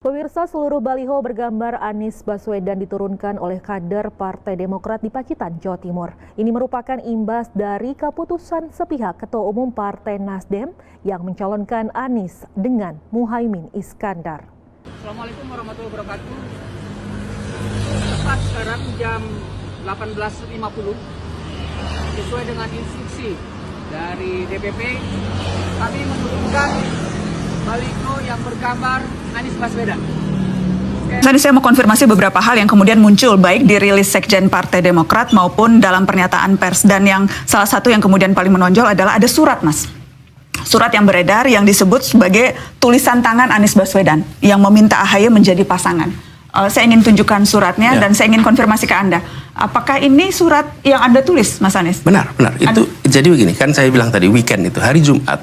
Pemirsa, seluruh baliho bergambar Anies Baswedan diturunkan oleh kader Partai Demokrat di Pacitan, Jawa Timur. Ini merupakan imbas dari keputusan sepihak Ketua Umum Partai Nasdem yang mencalonkan Anies dengan Muhaimin Iskandar. Assalamualaikum warahmatullahi wabarakatuh. Tepat sekarang jam 18.50, sesuai dengan instruksi dari DPP, kami menurunkan baliho yang bergambar Anies Baswedan. Tadi saya mau konfirmasi beberapa hal yang kemudian muncul baik di rilis Sekjen Partai Demokrat maupun dalam pernyataan pers, dan yang salah satu yang kemudian paling menonjol adalah ada surat, Mas. Surat yang beredar yang disebut sebagai tulisan tangan Anies Baswedan yang meminta AHY menjadi pasangan. Saya ingin tunjukkan suratnya dan saya ingin konfirmasi ke Anda. Apakah ini surat yang Anda tulis, Mas Anies? Benar. Itu jadi begini, kan saya bilang tadi weekend itu hari Jumat.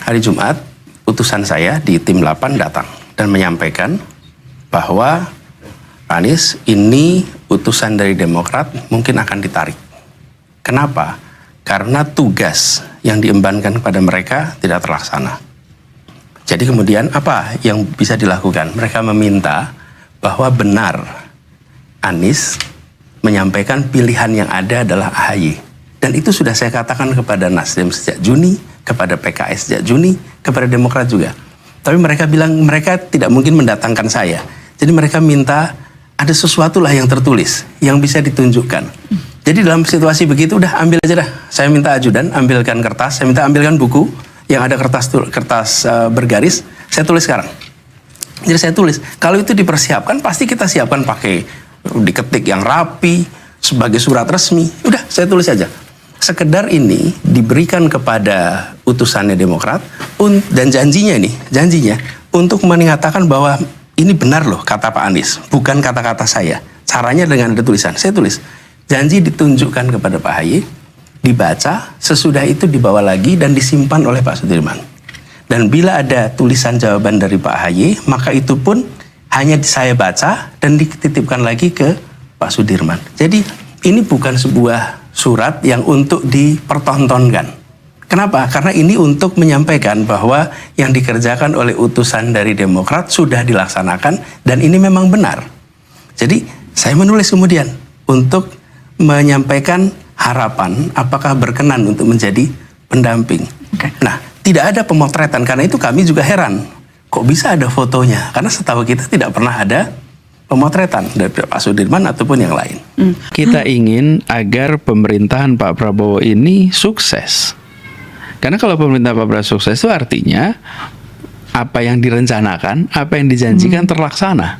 Hari Jumat utusan saya di tim 8 datang dan menyampaikan bahwa Anies ini utusan dari Demokrat mungkin akan ditarik. Kenapa? Karena tugas yang diembankan kepada mereka tidak terlaksana. Jadi kemudian apa yang bisa dilakukan? Mereka meminta bahwa benar Anies menyampaikan pilihan yang ada adalah AHY. Dan itu sudah saya katakan kepada Nasdem sejak Juni, kepada PKS sejak Juni, kepada Demokrat juga. Tapi mereka bilang mereka tidak mungkin mendatangkan saya. Jadi mereka minta ada sesuatu lah yang tertulis, yang bisa ditunjukkan. Jadi dalam situasi begitu udah ambil aja dah. Saya minta ajudan, ambilkan kertas, saya minta ambilkan buku yang ada kertas bergaris, saya tulis sekarang. Jadi saya tulis, kalau itu dipersiapkan pasti kita siapkan pakai diketik yang rapi, sebagai surat resmi. Udah, saya tulis aja. Sekedar ini diberikan kepada utusannya Demokrat dan janjinya untuk mengatakan bahwa ini benar loh kata Pak Anies, bukan kata-kata saya. Caranya dengan ada tulisan, saya tulis. Janji ditunjukkan kepada Pak AHY, dibaca, sesudah itu dibawa lagi dan disimpan oleh Pak Sudirman. Dan bila ada tulisan jawaban dari Pak AHY, maka itu pun hanya saya baca dan dititipkan lagi ke Pak Sudirman. Jadi ini bukan sebuah surat yang untuk dipertontonkan. Kenapa? Karena ini untuk menyampaikan bahwa yang dikerjakan oleh utusan dari Demokrat sudah dilaksanakan dan ini memang benar. Jadi saya menulis kemudian untuk menyampaikan harapan apakah berkenan untuk menjadi pendamping. Nah, tidak ada pemotretan, karena itu kami juga heran. Kok bisa ada fotonya? Karena setahu kita tidak pernah ada pemotretan dari Pak Sudirman ataupun yang lain. Kita ingin agar pemerintahan Pak Prabowo ini sukses. Karena kalau pemerintah Pak Prabowo sukses itu artinya apa yang direncanakan, apa yang dijanjikan terlaksana.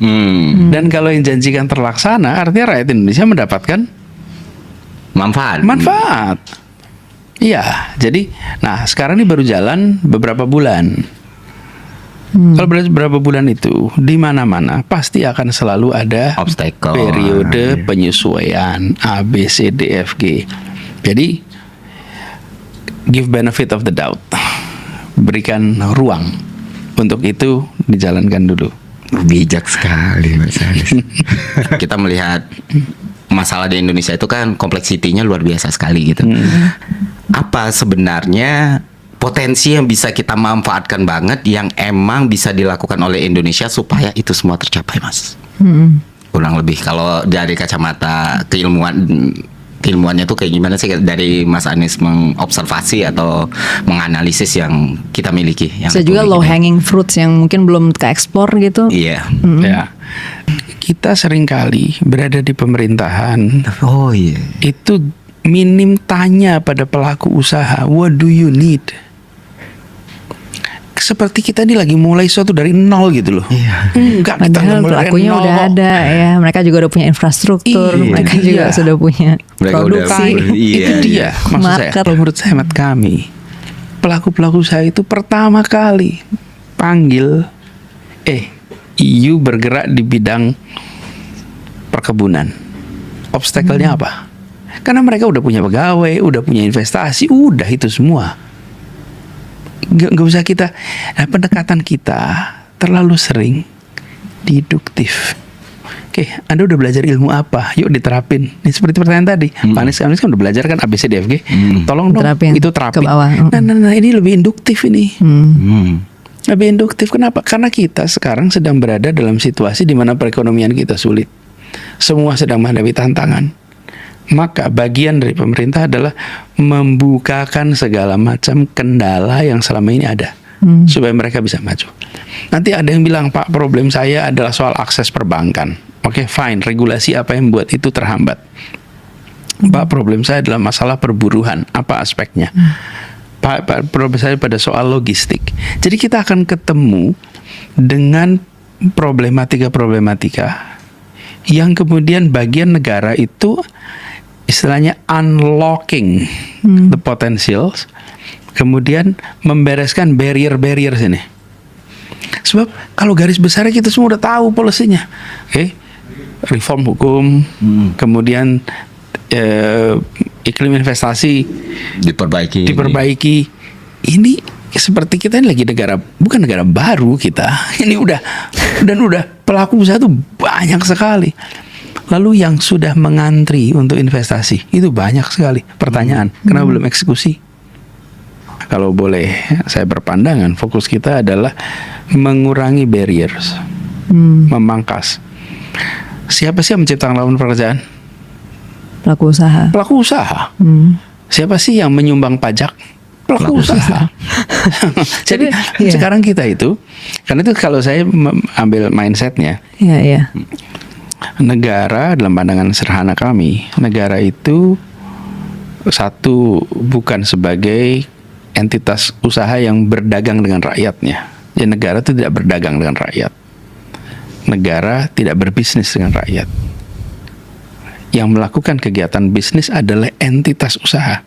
Dan kalau yang dijanjikan terlaksana, artinya rakyat Indonesia mendapatkan manfaat. Iya, jadi nah sekarang ini baru jalan beberapa bulan. Kalau beberapa bulan itu di mana-mana pasti akan selalu ada obstacle, periode penyesuaian A, B, C, D, F, G. Jadi give benefit of the doubt, berikan ruang untuk itu dijalankan dulu. Bijak sekali Mas Anies. Kita melihat masalah di Indonesia itu kan kompleksitinya luar biasa sekali gitu. Apa sebenarnya potensi yang bisa kita manfaatkan banget yang emang bisa dilakukan oleh Indonesia supaya itu semua tercapai, Mas? Kurang lebih kalau dari kacamata keilmuannya tuh kayak gimana sih dari Mas Anies mengobservasi atau menganalisis yang kita miliki? Yang bisa juga low hanging fruits yang mungkin belum ke-explore gitu. Iya. Ya. Kita seringkali berada di pemerintahan. Oh iya. Itu minim tanya pada pelaku usaha, what do you need? Seperti kita ini lagi mulai sesuatu dari nol gitu loh. Enggak, padahal pelakunya udah ada ya. Mereka juga udah punya infrastruktur, mereka juga sudah punya produksi. Itu dia maksud saya. Kalau menurut saya, hemat kami, pelaku-pelaku usaha itu pertama kali panggil, you bergerak di bidang perkebunan. Obstacle-nya apa? Karena mereka udah punya pegawai, udah punya investasi, udah itu semua. Gak usah kita, pendekatan kita terlalu sering deduktif. Oke, Anda udah belajar ilmu apa? Yuk diterapin. Ini seperti pertanyaan tadi. Pak Anies kan udah belajar kan ABCDFG. Tolong dong terapin, itu terapin. ke bawah. Nah, ini lebih induktif ini. Lebih induktif kenapa? Karena kita sekarang sedang berada dalam situasi di mana perekonomian kita sulit. Semua sedang menghadapi tantangan. Maka bagian dari pemerintah adalah membukakan segala macam kendala yang selama ini ada supaya mereka bisa maju. Nanti ada yang bilang, Pak, problem saya adalah soal akses perbankan. Oke, fine. Regulasi apa yang membuat itu terhambat? Pak, problem saya adalah masalah perburuan. Apa aspeknya? Pak, problem saya pada soal logistik. Jadi kita akan ketemu dengan problematika-problematika yang kemudian bagian negara itu istilahnya unlocking the potentials, kemudian membereskan barrier-barrier sini. Sebab kalau garis besarnya kita semua udah tahu polisinya, oke? Reform hukum, kemudian iklim investasi diperbaiki. Ini seperti kita ini lagi bukan negara baru kita. Ini udah pelaku usaha tuh banyak sekali. Lalu yang sudah mengantri untuk investasi itu banyak sekali. Pertanyaan, kenapa belum eksekusi? Kalau boleh saya berpandangan, fokus kita adalah mengurangi barriers, memangkas. Siapa sih yang menciptakan lapangan pekerjaan? Pelaku usaha. Pelaku usaha. Siapa sih yang menyumbang pajak? Pelaku usaha. Jadi sekarang kita itu, karena itu kalau saya ambil mindsetnya, negara dalam pandangan sederhana kami, negara itu satu bukan sebagai entitas usaha yang berdagang dengan rakyatnya. Ya, negara itu tidak berdagang dengan rakyat. Negara tidak berbisnis dengan rakyat. Yang melakukan kegiatan bisnis adalah entitas usaha.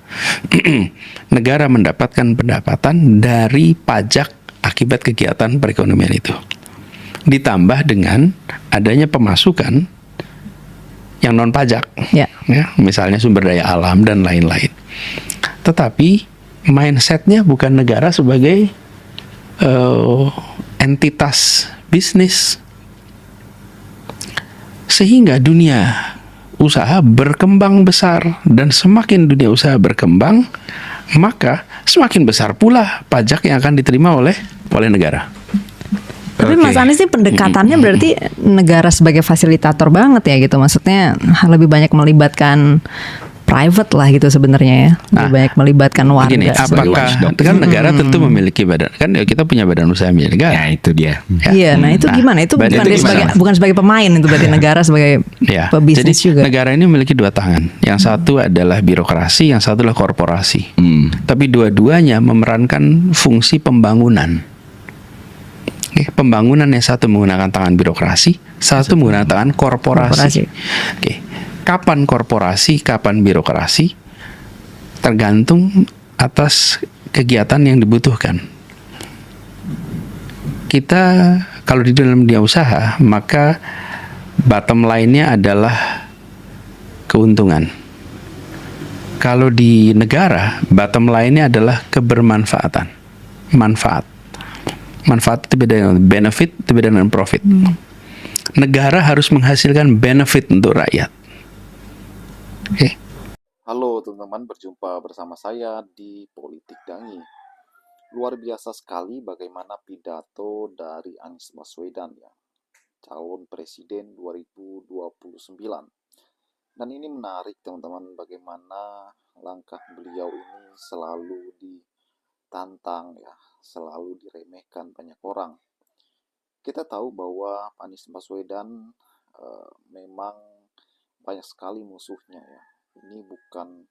Negara mendapatkan pendapatan dari pajak akibat kegiatan perekonomian itu. Ditambah dengan adanya pemasukan yang non pajak, ya, misalnya sumber daya alam dan lain-lain. Tetapi mindsetnya bukan negara sebagai entitas bisnis, sehingga dunia usaha berkembang besar, dan semakin dunia usaha berkembang, maka semakin besar pula pajak yang akan diterima oleh negara. Tapi Mas Anies sih pendekatannya berarti negara sebagai fasilitator banget ya gitu. Maksudnya lebih banyak melibatkan private lah gitu sebenarnya ya. Lebih banyak melibatkan warga. Begini, apakah kan negara tentu memiliki badan, kan kita punya badan usaha milik negara. Ya itu dia. Iya, nah itu gimana? Itu bukan sebagai pemain, itu berarti negara sebagai pebisnis jadi juga. Negara ini memiliki dua tangan. Yang satu adalah birokrasi, yang satu adalah korporasi. Tapi dua-duanya memerankan fungsi pembangunan. Pembangunan yang satu menggunakan tangan birokrasi, satu menggunakan tangan korporasi. Kapan korporasi, kapan birokrasi, tergantung atas kegiatan yang dibutuhkan. Kita kalau di dalam dunia usaha, maka bottom line-nya adalah keuntungan. Kalau di negara, bottom line-nya adalah kebermanfaatan, manfaat. Manfaat itu beda dengan benefit, itu beda dengan profit. Negara harus menghasilkan benefit untuk rakyat. Halo teman-teman, berjumpa bersama saya di Politik Dangi. Luar biasa sekali bagaimana pidato dari Anies Baswedan ya, calon presiden 2029. Dan ini menarik teman-teman, bagaimana langkah beliau ini selalu ditantang ya, selalu diremehkan banyak orang. Kita tahu bahwa Anies Baswedan memang banyak sekali musuhnya ya. Ini bukan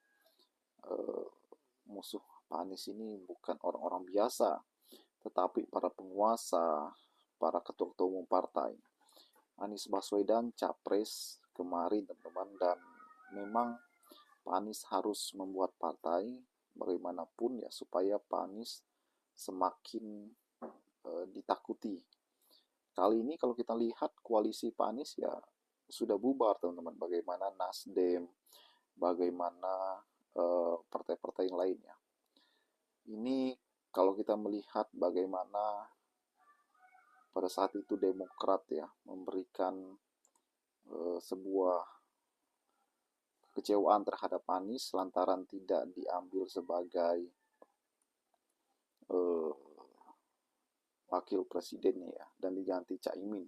musuh Pak Anies ini bukan orang-orang biasa, tetapi para penguasa, para ketua-ketua umum partai. Anies Baswedan capres kemarin teman-teman, dan memang Pak Anies harus membuat partai bagaimanapun ya supaya Pak Anies semakin ditakuti. Kali ini kalau kita lihat koalisi Pak Anies ya sudah bubar teman-teman. Bagaimana Nasdem, bagaimana partai-partai yang lainnya. Ini kalau kita melihat bagaimana pada saat itu Demokrat ya memberikan sebuah kekecewaan terhadap Anies lantaran tidak diambil sebagai wakil presidennya ya, dan diganti Caimin.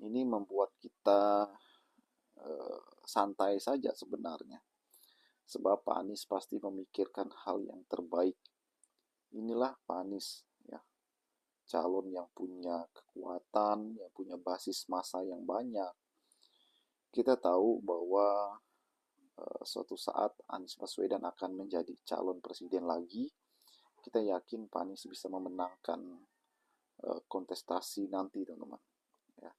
Ini membuat kita santai saja sebenarnya. Sebab Pak Anies pasti memikirkan hal yang terbaik. Inilah Pak Anies ya, calon yang punya kekuatan, yang punya basis massa yang banyak. Kita tahu bahwa suatu saat Anies Baswedan akan menjadi calon presiden lagi. Kita yakin Pak Anies bisa memenangkan kontestasi nanti, teman-teman. Ya.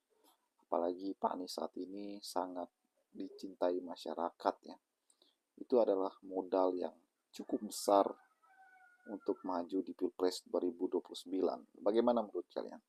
Apalagi Pak Anies saat ini sangat dicintai masyarakat ya. Itu adalah modal yang cukup besar untuk maju di Pilpres 2029. Bagaimana menurut kalian?